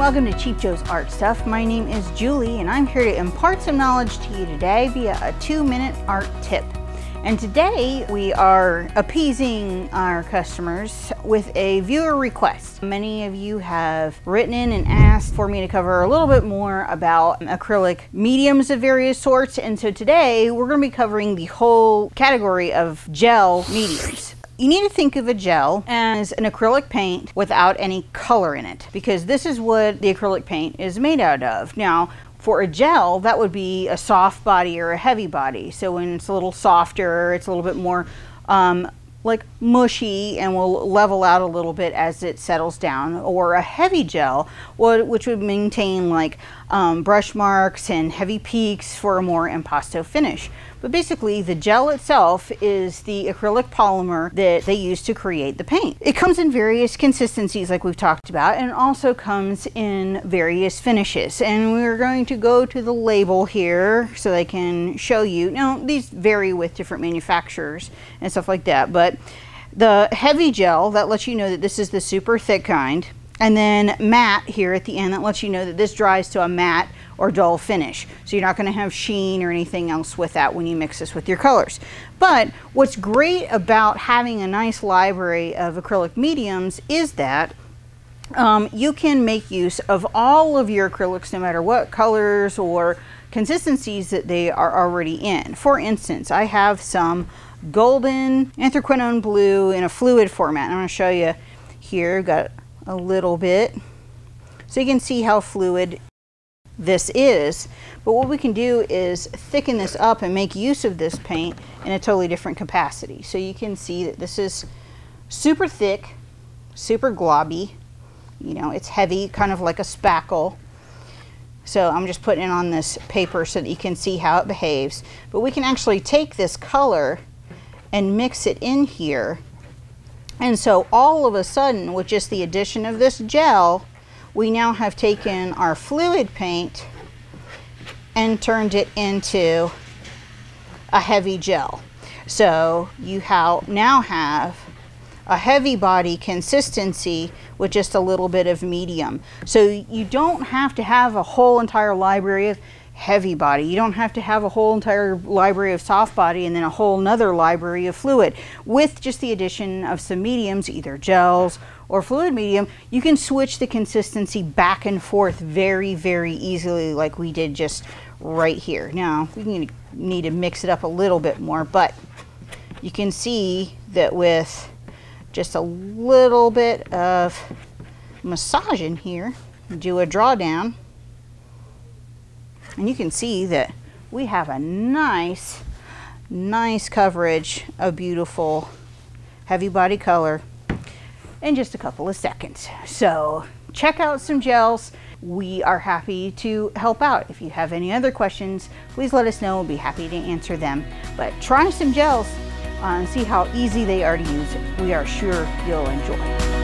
welcome to Cheap Joe's Art Stuff. My name is Julie and I'm here to impart some knowledge to you today via a 2-minute art tip. And today we are appeasing our customers with a viewer request. Many of you have written in and asked for me to cover a little bit more about acrylic mediums of various sorts, and so today we're going to be covering the whole category of gel mediums. You need to think of a gel as an acrylic paint without any color in it, because this is what the acrylic paint is made out of. Now, for a gel, that would be a soft body or a heavy body. So when it's a little softer, it's a little bit more like mushy and will level out a little bit as it settles down. Or a heavy gel, which would maintain like brush marks and heavy peaks for a more impasto finish. But basically, the gel itself is the acrylic polymer that they use to create the paint. It comes in various consistencies like we've talked about, and also comes in various finishes. And we're going to go to the label here so they can show you. Now, these vary with different manufacturers and stuff like that, but the heavy gel, that lets you know that this is the super thick kind. And then matte here at the end, that lets you know that this dries to a matte or dull finish. So you're not going to have sheen or anything else with that when you mix this with your colors. But what's great about having a nice library of acrylic mediums is that you can make use of all of your acrylics no matter what colors or consistencies that they are already in. For instance, I have some golden anthraquinone blue in a fluid format. I'm going to show you here. Got a little bit so you can see how fluid this is. But what we can do is thicken this up and make use of this paint in a totally different capacity. So you can see that this is super thick, super globby. You know, it's heavy, kind of like a spackle. So I'm just putting it on this paper so that you can see how it behaves. But we can actually take this color and mix it in here. And so all of a sudden, with just the addition of this gel, we now have taken our fluid paint and turned it into a heavy gel. So you now have a heavy body consistency with just a little bit of medium. So you don't have to have a whole entire library of heavy body. You don't have to have a whole entire library of soft body and then a whole nother library of fluid. With just the addition of some mediums, either gels or fluid medium, you can switch the consistency back and forth very, very easily, like we did just right here. Now, we need to mix it up a little bit more, but you can see that with just a little bit of massage in here, do a drawdown, and you can see that we have a nice coverage of beautiful heavy body color in just a couple of seconds. So check out some gels. We are happy to help out. If you have any other questions, please let us know. We'll be happy to answer them. But try some gels and see how easy they are to use. We are sure you'll enjoy.